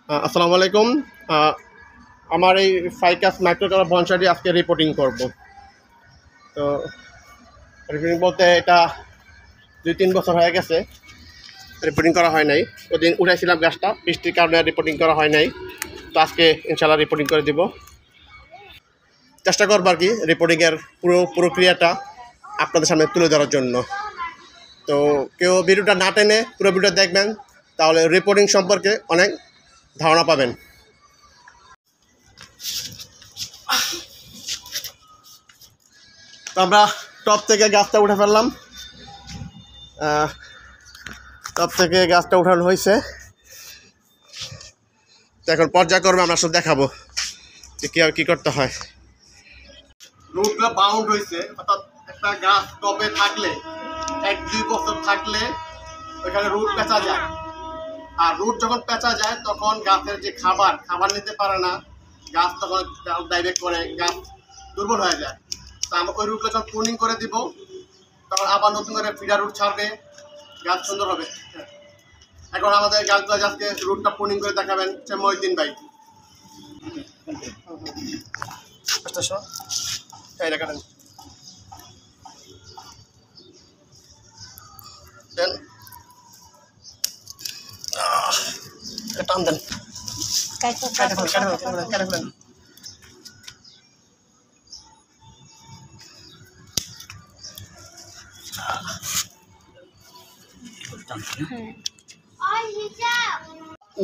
আসসালামু আলাইকুম। আমার এই ফাইকাস মাইক্রোকালার বনসাইটি আজকে রিপোর্টিং করব। তো রিপোর্টিং বলতে এটা 2-3 বছর হয়ে গেছে রিপোর্টিং করা হয় নাই। ওদিন উঠাইছিলাম গাছটা, বৃষ্টির কারণে রিপোর্টিং করা হয় নাই। তো আজকে ইনশাল্লাহ রিপোর্টিং করে দিব। চেষ্টা করবো আর কি রিপোর্টিংয়ের পুরো প্রক্রিয়াটা আপনাদের সামনে তুলে ধরার জন্য। তো কেউ ভিডিওটা না টেনে পুরো ভিডিও দেখবেন, তাহলে রিপোর্টিং সম্পর্কে অনেক ধারণা পাবেন। তো আমরা টপ থেকে গাছটা উঠে ফেললাম। টপ থেকে গাছটা উঠানো হয়েছে। তো এখন পর্যায়ক্রমে আমরা শুধু দেখাবো যে কীভাবে কী করতে হয়। রুটগুলো বাউন্ড হয়েছে, অর্থাৎ একটা গাছ টপে থাকলে 1-2 বছর থাকলে ওইখানে রুট পেঁচা যায়। আর রুট যখন পেঁচা যায় তখন গাছের যে খাবার নিতে পারে না, গাছ তখন ডাইরেক্ট করে গাছ দুর্বল হয়ে যায়। তো আমরা ওই রুটগুলো যখন প্রুনিং করে দিব, তখন আবার নতুন করে ফিডার রুট ছাড়বে, গাছ সুন্দর হবে। এখন আমাদের গাছগুলো আজকে রুটটা প্রুনিং করে দেখাবেন মহিউদ্দিন ভাই। টান দেন, কেটে ফেলেন।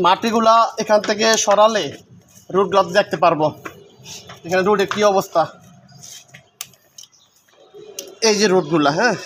মাটিগুলা এখান থেকে সরালে রুটগুলো দেখতে পারবো এখানে রুটের কি অবস্থা। এই যে রুটগুলা, হ্যাঁ,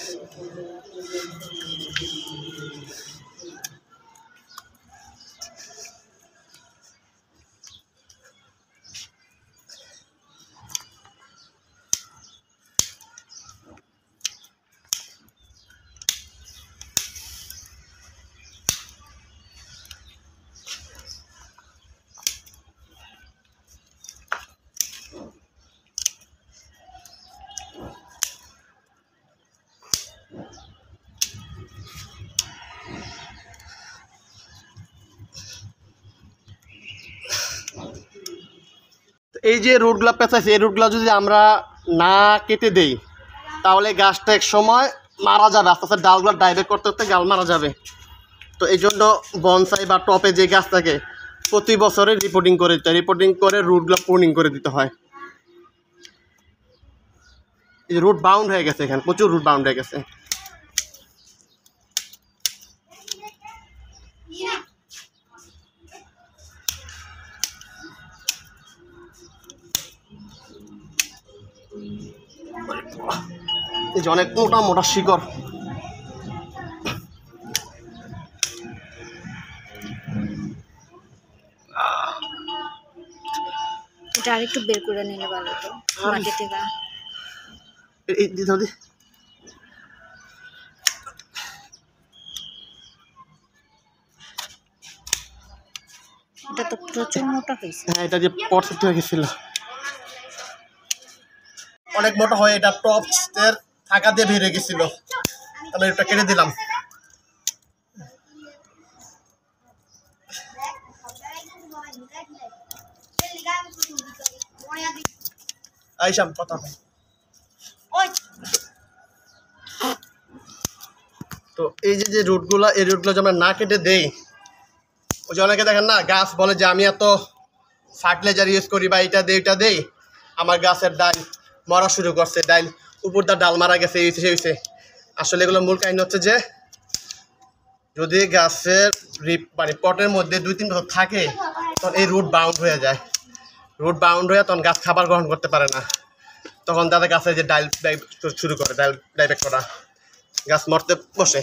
এই যে রুটগুলো পেঁচাইছে, এই রুটগুলো যদি আমরা না কেটে দেই তাহলে গাছটা এক সময় মারা যাবে, আস্তে আস্তে ডালগুলো ডাইরেক্ট করতে করতে গাল মারা যাবে। তো এই জন্য বনসাই বা টপে যে গাছ থাকে প্রতি বছরে রিপোর্টিং করে দিতে হয়, রিপোর্টিং করে রুটগুলো প্রুনিং করে দিতে হয়। এই যে রুট বাউন্ড হয়ে গেছে, এখানে প্রচুর রুট বাউন্ড হয়ে গেছে। এই যে অনেক মোটা মোটা শিকড়। এটা আরেকটু বের করে নিলে ভালো হতো মাটি থেকে। এই দিতে হবে। এটা তো প্রচুর মোটা হয়েছে। হ্যাঁ, এটা যে পট হয়ে গেছিল অনেক মোটা হয়ে এটা টপের থাকা দিয়ে বেরিয়ে গেছিল, তাহলে এটা কেটে দিলাম। আইসাম কথা ভাই। তো এই যে রুটগুলো, এই রুটগুলো যদি আমরা না কেটে দেই, ওই যে অনেকে দেখেন না, গাছ বলে যে আমি এত ফার্টিলাইজার ইউজ করি বা এটা দেই ওইটা দেই, আমার গাছের ডাল মরা শুরু করছে, ডাল উপর দা ডাল মারা গেছে, এই হয়েছে। আসলে এগুলো মূল কাহিনী হচ্ছে যে যদি গাছের মানে পটের মধ্যে 2-3 বছর থাকে তখন এই রুট বাউন্ড হয়ে যায়। রুট বাউন্ড হয়ে তখন গাছ খাবার গ্রহণ করতে পারে না, তখন তাদের গাছে যে ডাল শুরু করে, ডাল ডাইরেক্ট করা, গাছ মরতে বসে।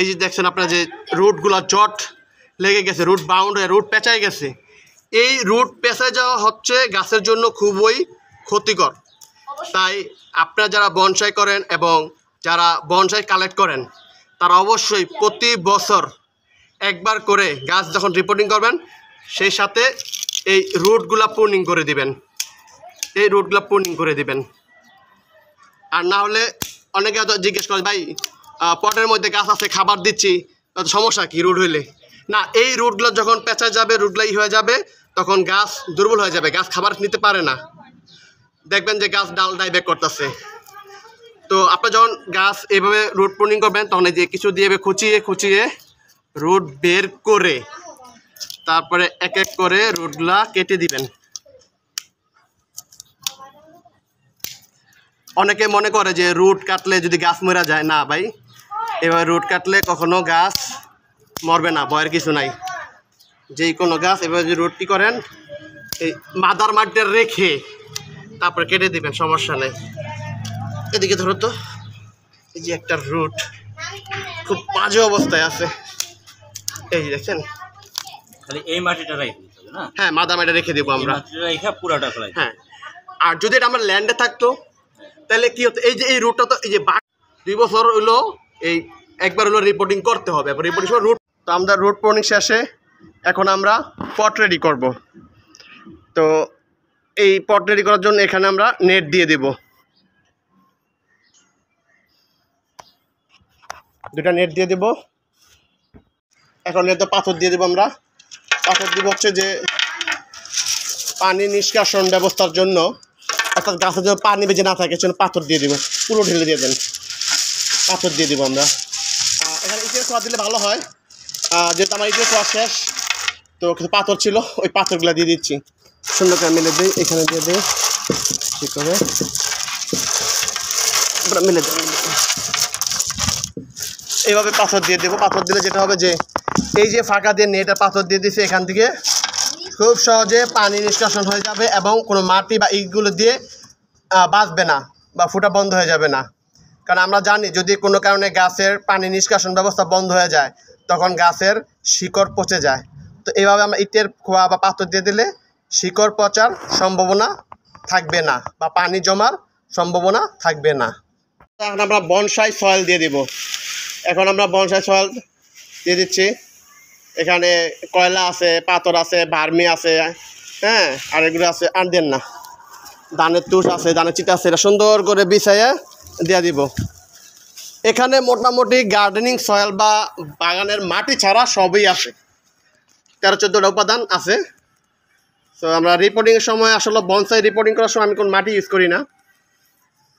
এই যে দেখছেন আপনারা যে রুটগুলা জট লেগে গেছে, রুট বাউন্ড হয়ে রুট পেঁচাই গেছে। এই রুট পেঁচায় যাওয়া হচ্ছে গাছের জন্য খুবই ক্ষতিকর। তাই আপনারা যারা বনসাই করেন এবং যারা বনসাই কালেক্ট করেন তারা অবশ্যই প্রতি বছর একবার করে গাছ যখন রিপোর্টিং করবেন সেই সাথে এই রুটগুলা প্রুনিং করে দিবেন, আর না হলে অনেকে হয়তো জিজ্ঞেস করে ভাই পটের মধ্যে গাছ আছে খাবার দিচ্ছি সমস্যা কি রুট হইলে, না এই রুটগুলো যখন পেঁচা যাবে রুটগুলো হয়ে যাবে তখন গাছ দুর্বল হয়ে যাবে, গাছ খাবার নিতে পারে না, দেখবেন যে গাছ ডাল ডাইব্যাক করতেছে। তো আপনার যখন গাছ এইভাবে রুট প্রুনিং করবেন তখন এই যে কিছু দিয়ে খুঁচিয়ে রুট বের করে তারপরে এক এক করে রুটগুলা কেটে দিবেন। অনেকে মনে করে যে রুট কাটলে যদি গাছ মরে যায়, না ভাই, এবার রুট কাটলে কখনো গাছ মরবে না, ভয়ের কিছু নাই। যেই কোনো গাছ এবার যদি রুট কি করেন এই মাদার মাটিতে রেখে তারপরে কেটে দিবেন, সমস্যা নেই। এদিকে ধরো তো, এই যে একটা রুট খুব বাজে অবস্থায় আছে, এই যে দেখছেন, খালি এই মাটিটা রাখতে হবে না? হ্যাঁ, মাদার মাটি রেখে দেবো আমরা, মাটিটা রেখে পুরাটা ফেলাই। হ্যাঁ। আর যদি এটা আমার ল্যান্ডে থাকতো তাহলে কি হতো, এই যে এই রুটটা তো এই যে 2 বছর হলো এই একবার হলো রিপোর্টিং করতে হবে, রিপোর্টিং রুট। তো আমরা রুট প্রুনিং শেষে এখন আমরা পট রেডি করব। তো এই পট রেডি করার জন্য এখানে আমরা নেট দিয়ে দেব, 2টা নেট দিয়ে দেব। এখন নেট পাথর দিয়ে দেবো আমরা, পাথর দিব হচ্ছে যে পানি নিষ্কাশন ব্যবস্থার জন্য, অর্থাৎ গাছের জন্য পানি বেজে না থাকে সেজন্য পাথর দিয়ে দিব, পুরো ঢেলে দিয়ে দেন, পাথর দিয়ে দিব আমরা। এখানে ইটের খোয়া দিলে ভালো হয়, যেহেতু আমার ইটের খোয়া শেষ তো কিছু পাথর ছিল, ওই পাথরগুলো দিয়ে দিচ্ছি, সুন্দর করে মিলে দিই, এখানে দিয়ে দিই ঠিক করে মিলে দিই। এইভাবে পাথর দিয়ে দেবো, পাথর দিলে যেটা হবে যে এই যে ফাঁকা দিয়ে নেটে পাথর দিয়ে দিচ্ছে এখান থেকে খুব সহজে পানি নিষ্কাশন হয়ে যাবে এবং কোনো মাটি বা ইটগুলো দিয়ে বাঁচবে না বা ফুটা বন্ধ হয়ে যাবে না। কারণ আমরা জানি যদি কোনো কারণে গাছের পানি নিষ্কাশন ব্যবস্থা বন্ধ হয়ে যায় তখন গাছের শিকড় পচে যায়। তো এইভাবে আমরা ইটের খোয়া বা পাথর দিয়ে দিলে শিকড় পচার সম্ভাবনা থাকবে না বা পানি জমার সম্ভাবনা থাকবে না। এখন আমরা বনসাই সয়েল দিয়ে দিব, এখন আমরা বনসাই সয়েল দিয়ে দিচ্ছি। এখানে কয়লা আছে, পাথর আছে, ভার্মি আছে, হ্যাঁ, আর এগুলো আছে, আর দেন না, ধানের তুষ আছে, ধানের চিটা আছে, এটা সুন্দর করে বিছাইয়া দিয়ে দিব। এখানে মোটামুটি গার্ডেনিং সয়েল বা বাগানের মাটি ছাড়া সবই আছে, 13-14টা উপাদান আছে। তো আমরা রিপোর্টিংয়ের সময় আসলে বনসাই রিপোর্টিং করার সময় আমি কোনো মাটি ইউজ করি না,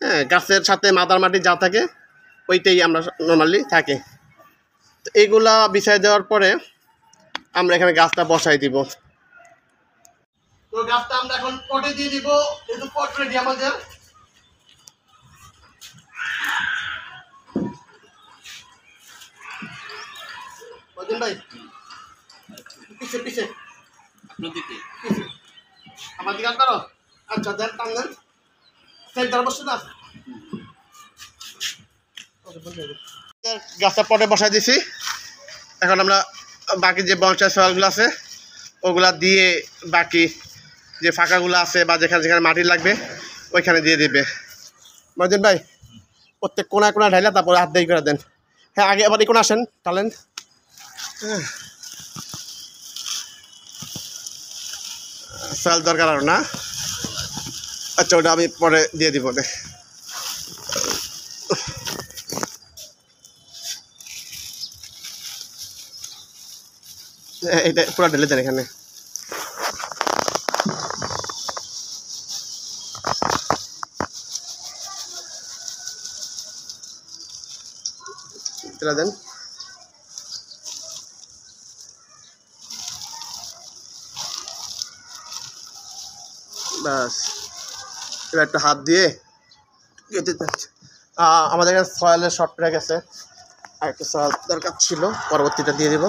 হ্যাঁ, গাছের সাথে মাদার মাটি যা থাকে ওইটাই আমরা নর্মালি থাকে। তো এইগুলা বিছাই দেওয়ার পরে আমরা এখানে গাছটা বসাই দিব। তো গাছটা আমরা এখন পটে দিয়ে দিব, যেহেতু পট রেডি আমাদের। ভাই পিছে পিছে আপনার দিকে পিছে আমার দিকে করো, আচ্ছা দেন, টান দেন, সেন্টার বসে না, গাছটা পটে বসাই দিছি। এখন আমরা বাকি যে বনসাই সয়েলগুলো আছে ওগুলা দিয়ে বাকি যে ফাঁকাগুলো আছে বা যেখানে যেখানে মাটি লাগবে ওইখানে দিয়ে দিবে। মহিউদ্দিন ভাই প্রত্যেক কোনায় কোনায় ঢাইলে তারপরে হাত দিয়ে করে দেন। হ্যাঁ, আগে আবার এই কোনা আসেন, টালেন। সয়েল দরকার আর না, আচ্ছা ওটা আমি পরে দিয়ে দিব। এটা পুরো ঢেলে দেন এখানে। দেন বাস, এবার একটা হাত দিয়ে আমাদের এখানে সয়েলের শর্ট প্যাক আছে, আর একটা সয়েল দরকার ছিল, পরবর্তীটা দিয়ে দেব।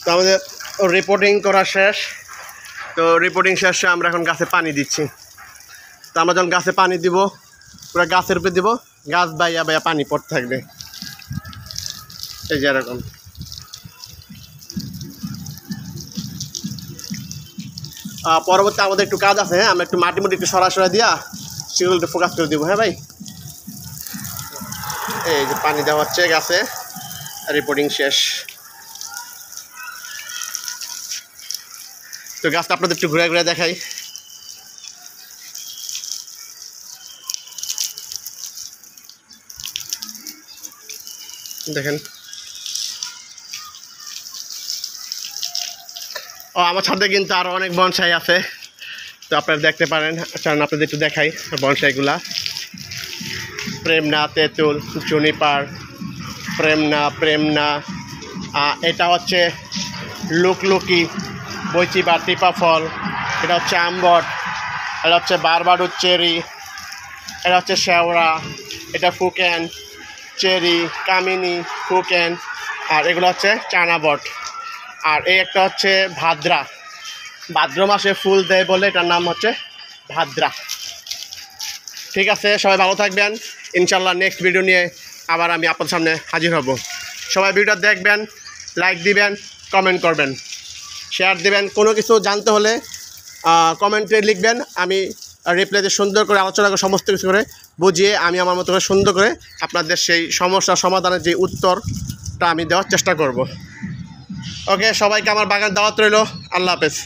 তো আমাদের রিপোর্টিং করা শেষ। তো রিপোর্টিং শেষে আমরা এখন গাছে পানি দিচ্ছি। তো আমরা যখন গাছে পানি দিব পুরো গাছের উপরে দিব, গাছ বাইয়া বাইয়া পানি পড়তে থাকবে, এই যে এরকম। পরবর্তী আমাদের একটু কাজ আছে, হ্যাঁ, আমরা একটু মাটি মুটি একটু সরাসরি দিয়া সেগুলো একটু ফোকাস করে দিব। হ্যাঁ ভাই, এই যে পানি দেওয়া হচ্ছে গাছে, রিপোর্টিং শেষ। তো গাছটা আপনাদের একটু ঘুরে ঘুরে দেখাই। দেখেন, ও আমার ছাদে কিন্তু আরও অনেক বনসাই আছে, তো আপনারা দেখতে পারেন। চলুন আপনাদের একটু দেখাই বনসাইগুলা। প্রেমনা, তেঁতুল, জুনিপার, প্রেমনা, এটা হচ্ছে লুকলুকি, বৈচি বা টিপা ফল, এটা হচ্ছে আমবট, এটা হচ্ছে বারবাডুর চেরি, এটা হচ্ছে শেওড়া, এটা ফুকেন, চেরি, কামিনী, ফুকেন, আর এগুলো হচ্ছে চানাবট। আর এই একটা হচ্ছে ভাদ্র মাসে ফুল দেয় বলে এটার নাম হচ্ছে ভাদ্রা। ঠিক আছে, সবাই ভালো থাকবেন। ইনশাল্লাহ নেক্সট ভিডিও নিয়ে আবার আমি আপনার সামনে হাজির হব। সবাই ভিডিওটা দেখবেন, লাইক দিবেন, কমেন্ট করবেন, শেয়ার দিবেন। কোনো কিছু জানতে হলে কমেন্টে লিখবেন, আমি রিপ্লাইতে সুন্দর করে আলোচনা করে সমস্ত কিছু করে বুঝিয়ে আমি আমার মতো করে সুন্দর করে আপনাদের সেই সমস্যার সমাধানের যে উত্তরটা আমি দেওয়ার চেষ্টা করব। ওকে, সবাইকে আমার বাগান দাওয়াত রইল। আল্লাহ হাফেজ।